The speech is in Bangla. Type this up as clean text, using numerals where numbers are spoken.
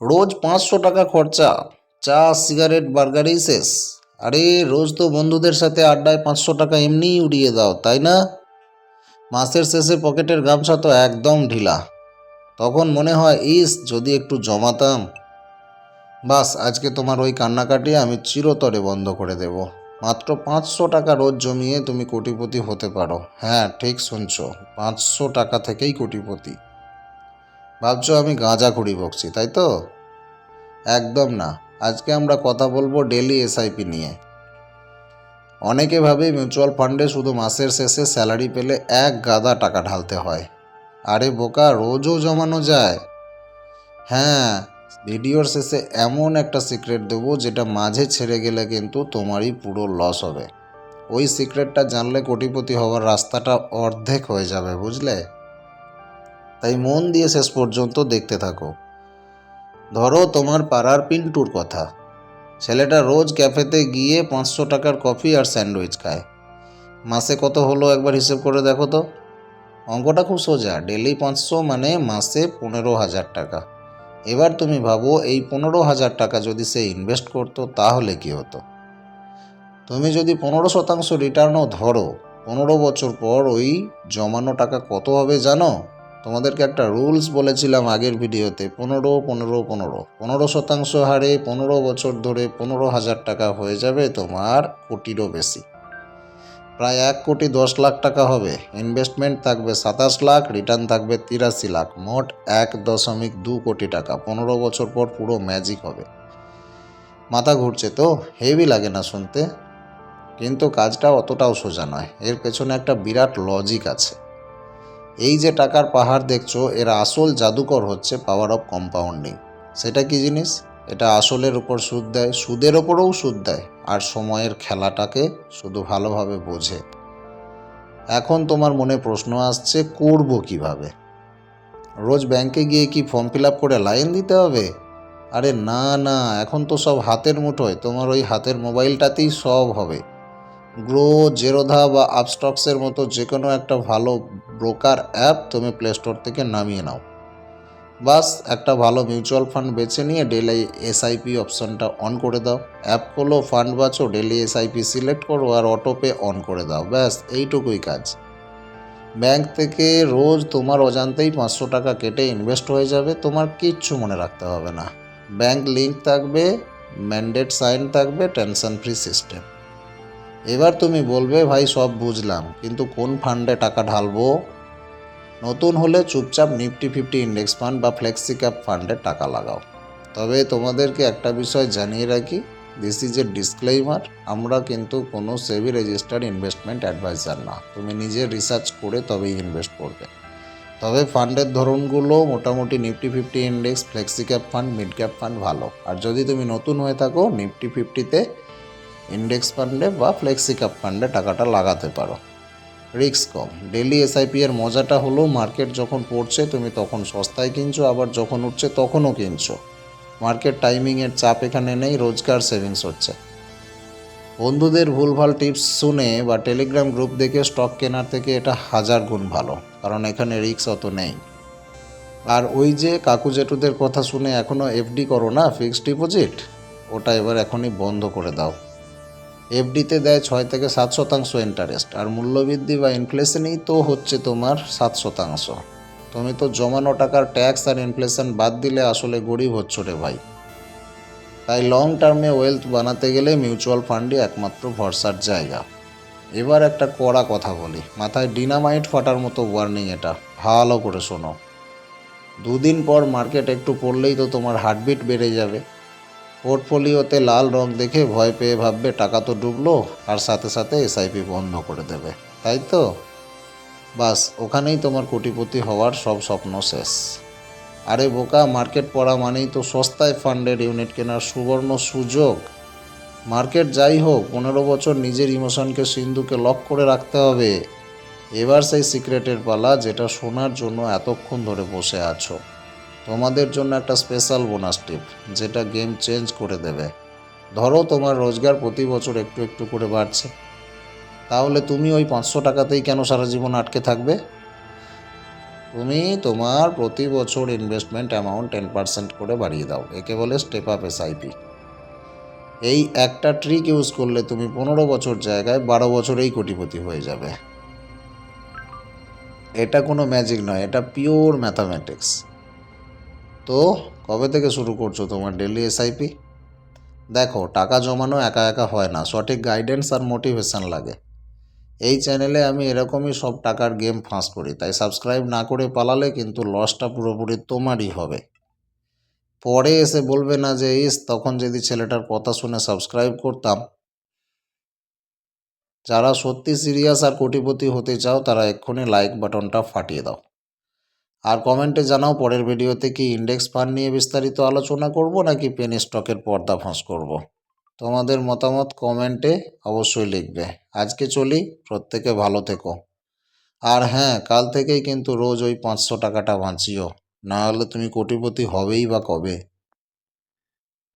রোজ 500 টাকা খরচা, চা সিগারেট বার্গারেই শেষ। আরে রোজ তো বন্ধুদের সাথে আড্ডায় 500 টাকা এমনিই উড়িয়ে দাও, তাই না? মাসের শেষে পকেটের গামছা তো একদম ঢিলা। তখন মনে হয় যদি একটু জমাতাম। বাস আজকে তোমার ওই কান্নাকাটি আমি চিরতরে বন্ধ করে দেব। মাত্র 500 টাকা রোজ জমিয়ে তুমি কোটিপতি হতে পারো। হ্যাঁ, ঠিক শুনছো, 500 টাকা থেকেই কোটিপতি। ভাবছো আমি গাঁজাখুরি বকছি, তাই তো? একদম না। আজকে আমরা কথা বলবো ডেলি এসআইপি নিয়ে। অনেকে ভাবে মিউচুয়াল ফান্ডে শুধু মাসের শেষে স্যালারি পেলে এক গাদা টাকা ঢালতে হয়। আরে বোকা, রোজও জমানো যায়। হ্যাঁ, ভিডিওর শেষে এমন একটা সিক্রেট দেবো যেটা মাঝে ছেড়ে গেলে কিন্তু তোমারই পুরো লস হবে। ওই সিক্রেটটা জানলে কোটিপতি হওয়ার রাস্তাটা অর্ধেক হয়ে যাবে, বুঝলে? তাই মন দিয়ে শেষ পর্যন্ত দেখতে থাকো। ধরো তোমার পাড়ার পিন্টুর কথা। ছেলেটা রোজ ক্যাফেতে গিয়ে 500 টাকার কফি আর স্যান্ডউইচ খায়। মাসে কত হলো একবার হিসেব করে দেখো তো। অঙ্কটা খুব সোজা, ডেলি 500 মানে মাসে 15,000 টাকা। এবার তুমি ভাবো এই 15,000 টাকা যদি সে ইনভেস্ট করতো তাহলে কি হতো। তুমি যদি 15% রিটার্নও ধরো, 15 বছর পর ওই জমানো টাকা কত হবে জানো? তোমাদেরকে একটা রুলস বলেছিলাম আগের ভিডিওতে, 15-15-15 হারে 15 বছর ধরে 15,000 টাকা হয়ে যাবে তোমার কোটিরও বেশি। প্রায় 1,10,00,000 টাকা হবে। ইনভেস্টমেন্ট থাকবে 27 লাখ, রিটার্ন থাকবে 83 লাখ, মোট 1.2 কোটি টাকা। 15 বছর পর পুরো ম্যাজিক হবে। মাথা ঘুরছে তো? হেভি লাগে না শুনতে? কিন্তু কাজটা অতটাও সোজা নয়। এর পেছনে একটা বিরাট লজিক আছে। এই যে টাকার পাহাড় দেখছো, এর আসল জাদুকর হচ্ছে পাওয়ার অফ কম্পাউন্ডিং। সেটা কি জিনিস? এটা আসলের উপর সুদ দেয়, সুদের ওপরেও সুদ দেয়, আর সময়ের খেলাটাকে শুধু ভালোভাবে বোঝে। এখন তোমার মনে প্রশ্ন আসছে, করব কিভাবে? রোজ ব্যাংকে গিয়ে কি ফর্ম ফিল আপ করে লাইন দিতে হবে? আরে না না, এখন তো সব হাতের মুঠোয়। তোমার ওই হাতের মোবাইলটাতেই সব হবে। গ্রো, জেরোধা বা আপস্টক্সের মতো যে কোনো একটা ভালো ব্রোকার অ্যাপ তুমি প্লে স্টোর থেকে নামিয়ে নাও। বাস একটা ভালো মিউচুয়াল ফান্ড বেছে নিয়ে ডেলি এসআইপি অপশানটা অন করে দাও। অ্যাপ খোলো, ফান্ড বাছো, ডেলি এসআইপি সিলেক্ট করো আর অটোপে অন করে দাও। ব্যাস এইটুকুই কাজ। ব্যাংক থেকে রোজ তোমার অজান্তেই 500 টাকা কেটে ইনভেস্ট হয়ে যাবে। তোমার কিচ্ছু মনে রাখতে হবে না। ব্যাংক লিঙ্ক থাকবে, ম্যান্ডেট সাইন থাকবে, টেনশন ফ্রি সিস্টেম। এবার তুমি বলবে ভাই সব বুঝলাম, কিন্তু কোন ফান্ডে টাকা ঢালবো? নতুন হলে চুপচাপ নিফটি 50 ইন্ডেক্স ফান্ড বা ফ্লেক্সি ক্যাপ ফান্ডে টাকা লাগাও। তবে তোমাদেরকে একটা বিষয় জানিয়ে রাখি, দিস ইজ এ ডিসক্লেইমার। আমরা কিন্তু কোনো সেবি রেজিস্টার্ড ইনভেস্টমেন্ট অ্যাডভাইজার না। তুমি নিজে রিসার্চ করে তবেই ইনভেস্ট করবে। তবে ফান্ডের ধরনগুলো মোটামুটি Nifty 50 index, flexi cap fund, mid cap fund ভালো। আর যদি তুমি নতুন হয়ে থাকো, নিফটি 50-তে ইন্ডেক্স ফান্ডে বা ফ্লেক্সি ক্যাপ ফান্ডে টাকাটা লাগাতে পারো। রিস্ক কম। ডেলি এসআইপি এর মজাটা হলো মার্কেট যখন পড়ছে তুমি তখন সস্তায় কিনছো, আবার যখন উঠছে তখনও কিনছো। মার্কেট টাইমিংয়ের চাপ এখানে নেই, রোজকার সেভিংস হচ্ছে। বন্ধুদের ভুলভাল টিপস শুনে বা টেলিগ্রাম গ্রুপ দেখে স্টক কেনার থেকে এটা 1000 গুণ ভালো, কারণ এখানে রিস্ক অত নেই। আর ওই যে কাকু জেঠুদের কথা শুনে এখনও এফডি করো না, ফিক্সড ডিপোজিট, ওটা এবার এখনই বন্ধ করে দাও। এফডিতে দেয় 6 থেকে 7% ইন্টারেস্ট, আর মূল্যবৃদ্ধি বা ইনফ্লেশনেই তো হচ্ছে তোমার 7%। তুমি তো জমানো টাকার ট্যাক্স আর ইনফ্লেশন বাদ দিলে আসলে গরিব হচ্ছ রে ভাই। তাই লং টার্মে ওয়েলথ বানাতে গেলে মিউচুয়াল ফান্ডই একমাত্র ভরসার জায়গা। এবার একটা কড়া কথা বলি, মাথায় ডিনামাইট ফাটার মতো ওয়ার্নিং, এটা ভালো করে শোনো। দুদিন পর মার্কেট একটু পড়লেই তো তোমার হার্টবিট বেড়ে যাবে। পোর্টফোলিওতে লাল রং দেখে ভয় পেয়ে ভাববে টাকা তো ডুবলো, আর সাথে সাথে এসআইপি বন্ধ করে দেবে, তাই তো? বাস ওখানেই তোমার কোটিপতি হওয়ার সব স্বপ্ন শেষ। আরে বোকা, মার্কেট পড়া মানেই তো সস্তায় ফান্ডের ইউনিট কেনার সুবর্ণ সুযোগ। মার্কেট যাই হোক, 15 বছর নিজের ইমোশনকে সিন্ধুকে লক করে রাখতে হবে। এবার সেই সিক্রেটের পালা, যেটা শোনার জন্য এতক্ষণ ধরে বসে আছো। তোমাদের জন্য একটা স্পেশাল বোনাস টিপ, যেটা গেম চেঞ্জ করে দেবে। ধরো তোমার রোজগার প্রতি বছর একটু একটু করে বাড়ছে, তাহলে তুমি ওই 500 টাকাতেই কেন সারা জীবন আটকে থাকবে? তুমি তোমার প্রতি বছর ইনভেস্টমেন্ট অ্যামাউন্ট 10% করে বাড়িয়ে দাও, একে বলে স্টেপ আপ এসআইপি। এই একটা ট্রিক ইউজ করলে তুমি 15 বছর জায়গায় 12 বছরেই কোটিপতি হয়ে যাবে। এটা কোনো ম্যাজিক নয়, এটা পিওর ম্যাথামেটিক্স। তো কবে থেকে শুরু করছো তোমার ডেলি এসআইপি? দেখো, টাকা জমানো একা একা হয় না, সঠিক গাইডেন্স আর মোটিভেশন লাগে। এই চ্যানেলে আমি এরকমই সব টাকার গেম ফাঁস করি, তাই সাবস্ক্রাইব না করে পালালে কিন্তু লসটা পুরোপুরি তোমারই হবে। পরে এসে বলবে না যে তখন যদি ছেলেটার কথা শুনে সাবস্ক্রাইব করতাম। যারা সত্যি সিরিয়াস আর কোটিপতি হতে চাও তারা এক্ষুনি লাইক বাটনটা ফাটিয়ে দাও। আর কমেন্টে জানাও পরের ভিডিওতে কি ইন্ডেক্স ফান্ড নিয়ে বিস্তারিত আলোচনা করব নাকি পেনি স্টকের পর্দাফাঁস করব। তোমাদের মতামত কমেন্টে অবশ্যই লিখবে। আজকে চলি, প্রত্যেকে ভালো থেকো। আর হ্যাঁ, কাল থেকেই কিন্তু রোজ ওই 500 টাকাটা বাঁচিও, না হলে তুমি কোটিপতি হবেই বা কবে।